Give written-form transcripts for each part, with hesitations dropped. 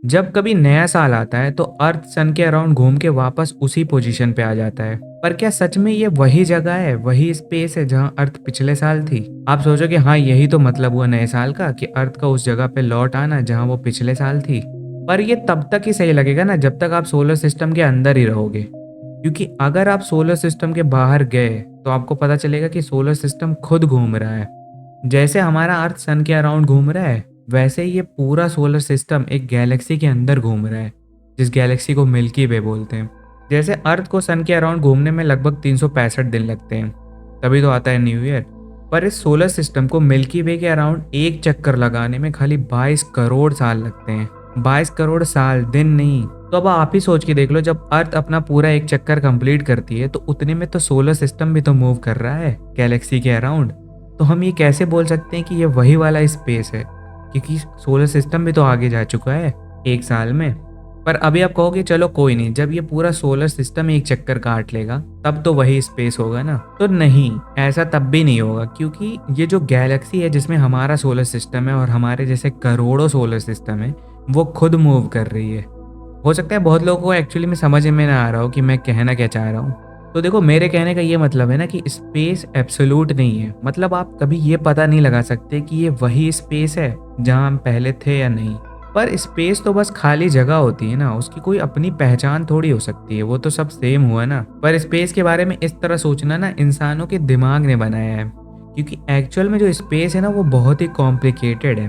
जब कभी नया साल आता है तो अर्थ सन के अराउंड घूम के वापस उसी पोजीशन पे आ जाता है। पर क्या सच में ये वही जगह है, वही स्पेस है जहाँ अर्थ पिछले साल थी? आप सोचो कि हाँ, यही तो मतलब हुआ नए साल का, कि अर्थ का उस जगह पे लौट आना जहाँ वो पिछले साल थी। पर ये तब तक ही सही लगेगा ना, जब तक आप सोलर सिस्टम के अंदर ही रहोगे। क्योंकि अगर आप सोलर सिस्टम के बाहर गए तो आपको पता चलेगा कि सोलर सिस्टम खुद घूम रहा है। जैसे हमारा अर्थ सन के अराउंड घूम रहा है, वैसे ही ये पूरा सोलर सिस्टम एक गैलेक्सी के अंदर घूम रहा है, जिस गैलेक्सी को मिल्की वे बोलते हैं। जैसे अर्थ को सन के अराउंड घूमने में लगभग 365 दिन लगते हैं, तभी तो आता है न्यू ईयर। पर इस सोलर सिस्टम को मिल्की वे के अराउंड एक चक्कर लगाने में खाली 22 करोड़ साल लगते हैं। 22 करोड़ साल, दिन नहीं। तो अब आप ही सोच के देख लो, जब अर्थ अपना पूरा एक चक्कर कंप्लीट करती है तो उतने में तो सोलर सिस्टम भी तो मूव कर रहा है गैलेक्सी के अराउंड। तो हम ये कैसे बोल सकते हैं कि ये वही वाला स्पेस है, क्योंकि सोलर सिस्टम भी तो आगे जा चुका है एक साल में। पर अभी आप कहोगे चलो कोई नहीं, जब ये पूरा सोलर सिस्टम एक चक्कर काट लेगा तब तो वही स्पेस होगा ना। तो नहीं, ऐसा तब भी नहीं होगा, क्योंकि ये जो गैलेक्सी है जिसमें हमारा सोलर सिस्टम है और हमारे जैसे करोड़ों सोलर सिस्टम है, वो खुद मूव कर रही है। हो सकता है बहुत लोगों को एक्चुअली में समझ में ना आ रहा हो कि मैं कहना क्या चाह रहा हूँ। तो देखो, मेरे कहने का ये मतलब है ना कि स्पेस एब्सोल्यूट नहीं है। मतलब आप कभी ये पता नहीं लगा सकते कि ये वही स्पेस है जहाँ हम पहले थे या नहीं। पर स्पेस तो बस खाली जगह होती है ना, उसकी कोई अपनी पहचान थोड़ी हो सकती है, वो तो सब सेम हुआ ना। पर स्पेस के बारे में इस तरह सोचना ना इंसानों के दिमाग ने बनाया है, क्योंकि एक्चुअल में जो स्पेस है ना वो बहुत ही कॉम्प्लिकेटेड है।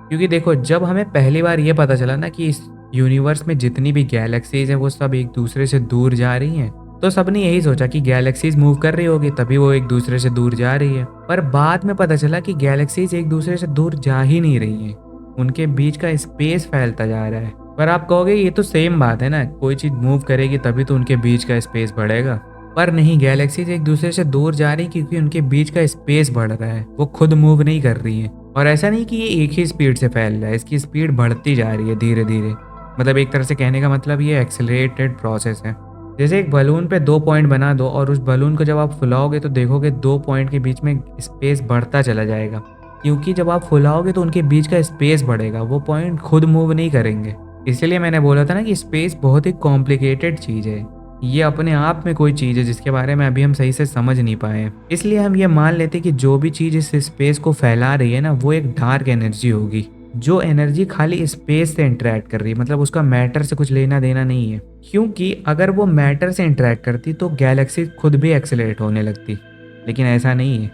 क्योंकि देखो, जब हमें पहली बार ये पता चला ना कि इस यूनिवर्स में जितनी भी गैलेक्सीज हैं वो सब एक दूसरे से दूर जा रही हैं, तो सबने यही सोचा कि गैलेक्सीज मूव कर रही होगी तभी वो एक दूसरे से दूर जा रही है। पर बाद में पता चला कि गैलेक्सीज एक दूसरे से दूर जा ही नहीं रही हैं, उनके बीच का स्पेस फैलता जा रहा है। पर आप कहोगे ये तो सेम बात है ना, कोई चीज मूव करेगी तभी तो उनके बीच का स्पेस बढ़ेगा। पर नहीं, गैलेक्सीज एक दूसरे से दूर जा रही क्योंकि उनके बीच का स्पेस बढ़ रहा है, वो खुद मूव नहीं कर रही है। और ऐसा नहीं कि ये एक ही स्पीड से फैल रहा है, इसकी स्पीड बढ़ती जा रही है धीरे धीरे। मतलब एक तरह से कहने का मतलब ये एक्सेलरेटेड प्रोसेस है। जैसे एक बलून पे 2 पॉइंट बना दो और उस बलून को जब आप फुलाओगे तो देखोगे 2 पॉइंट के बीच में स्पेस बढ़ता चला जाएगा, क्योंकि जब आप फुलाओगे तो उनके बीच का स्पेस बढ़ेगा, वो पॉइंट खुद मूव नहीं करेंगे। इसीलिए मैंने बोला था ना कि स्पेस बहुत ही कॉम्प्लिकेटेड चीज़ है। ये अपने आप में कोई चीज़ है जिसके बारे में अभी हम सही से समझ नहीं पाए हैं। इसलिए हम ये मान लेते कि जो भी चीज़ इस स्पेस को फैला रही है ना, वो एक डार्क एनर्जी होगी, जो एनर्जी खाली स्पेस से इंटरेक्ट कर रही है। मतलब उसका मैटर से कुछ लेना देना नहीं है, क्योंकि अगर वो मैटर से इंटरेक्ट करती तो गैलेक्सी खुद भी एक्सेलरेट होने लगती, लेकिन ऐसा नहीं है।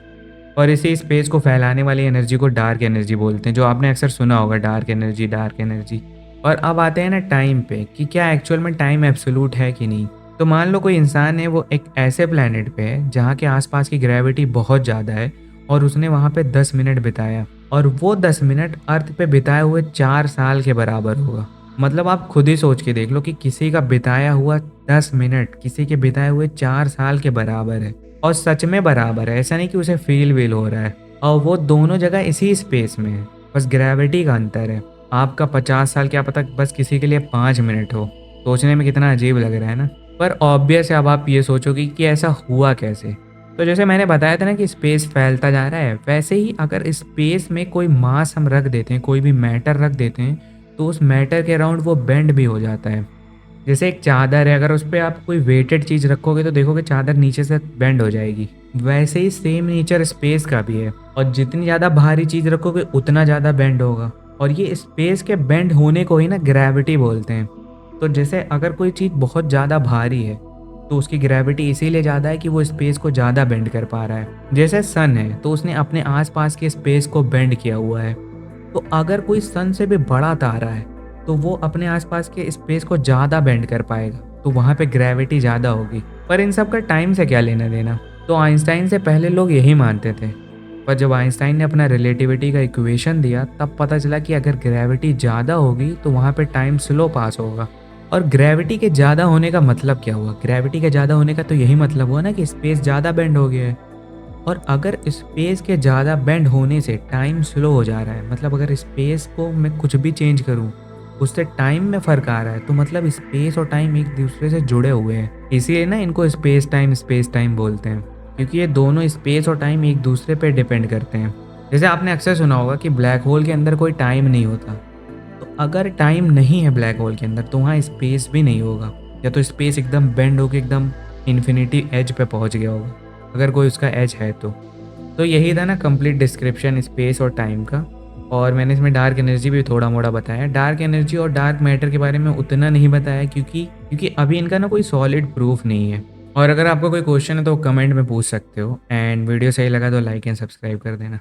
और इसी स्पेस को फैलाने वाली एनर्जी को डार्क एनर्जी बोलते हैं, जो आपने अक्सर सुना होगा, डार्क एनर्जी डार्क एनर्जी। और अब आते हैं ना टाइम पे, कि क्या एक्चुअल में टाइम एब्सोल्यूट है कि नहीं। तो मान लो कोई इंसान है, वो एक ऐसे प्लेनेट पे है जहाँ के आसपास की ग्रेविटी बहुत ज़्यादा है और उसने वहाँ पे 10 मिनट बिताया, और वो 10 मिनट अर्थ पे बिताए हुए 4 साल के बराबर होगा। मतलब आप खुद ही सोच के देख लो कि किसी का बिताया हुआ 10 मिनट किसी के बिताए हुए 4 साल के बराबर है। और सच में बराबर है, ऐसा नहीं कि उसे फील वील हो रहा है। और वो दोनों जगह इसी स्पेस में है, बस ग्रेविटी का अंतर है। आपका 50 साल क्या पता बस किसी के लिए 5 मिनट हो। सोचने में कितना अजीब लग रहा है ना। पर ऑब्वियस है, अब आप ये सोचोगे कि ऐसा हुआ कैसे। तो जैसे मैंने बताया था ना कि स्पेस फैलता जा रहा है, वैसे ही अगर स्पेस में कोई मास हम रख देते हैं, कोई भी मैटर रख देते हैं, तो उस मैटर के अराउंड वो बेंड भी हो जाता है। जैसे एक चादर है, अगर उस पर आप कोई वेटेड चीज़ रखोगे तो देखोगे चादर नीचे से बेंड हो जाएगी। वैसे ही सेम नेचर स्पेस का भी है, और जितनी ज़्यादा भारी चीज़ रखोगे उतना ज़्यादा बेंड होगा। और ये स्पेस के बेंड होने को ही ना ग्रेविटी बोलते हैं। तो जैसे अगर कोई चीज़ बहुत ज़्यादा भारी है तो उसकी ग्रेविटी इसीलिए ज़्यादा है कि वो स्पेस को ज़्यादा बेंड कर पा रहा है। जैसे सन है तो उसने अपने आसपास के स्पेस को बेंड किया हुआ है। तो अगर कोई सन से भी बड़ा तारा है तो वो अपने आसपास के स्पेस को ज़्यादा बेंड कर पाएगा, तो वहाँ पे ग्रेविटी ज़्यादा होगी। पर इन सब का टाइम से क्या लेना देना। तो आइंस्टाइन से पहले लोग यही मानते थे, पर जब आइंस्टाइन ने अपना रिलेटिविटी का इक्वेशन दिया तब पता चला कि अगर ग्रेविटी ज़्यादा होगी तो वहाँ पे टाइम स्लो पास होगा। और ग्रेविटी के ज़्यादा होने का मतलब क्या हुआ? ग्रेविटी के ज़्यादा होने का तो यही मतलब हुआ ना कि स्पेस ज़्यादा बेंड हो गया है। और अगर स्पेस के ज़्यादा बेंड होने से टाइम स्लो हो जा रहा है, मतलब अगर स्पेस को मैं कुछ भी चेंज करूँ उससे टाइम में फ़र्क आ रहा है, तो मतलब स्पेस और टाइम एक दूसरे से जुड़े हुए हैं। इसीलिए ना इनको स्पेस टाइम बोलते हैं, क्योंकि ये दोनों स्पेस और टाइम एक दूसरे पे डिपेंड करते हैं। जैसे आपने अक्सर सुना होगा कि ब्लैक होल के अंदर कोई टाइम नहीं होता। तो अगर टाइम नहीं है ब्लैक होल के अंदर तो वहाँ स्पेस भी नहीं होगा, या तो स्पेस एकदम बेंड होके एकदम इन्फिनिटी एज पे पहुँच गया होगा, अगर कोई उसका एज है तो यही था ना कंप्लीट डिस्क्रिप्शन स्पेस और टाइम का। और मैंने इसमें डार्क एनर्जी भी थोड़ा मोड़ा बताया। डार्क एनर्जी और डार्क मैटर के बारे में उतना नहीं बताया क्योंकि अभी इनका ना कोई सॉलिड प्रूफ नहीं है। और अगर आपको कोई क्वेश्चन है तो कमेंट में पूछ सकते हो। एंड वीडियो सही लगा तो लाइक एंड सब्सक्राइब कर देना।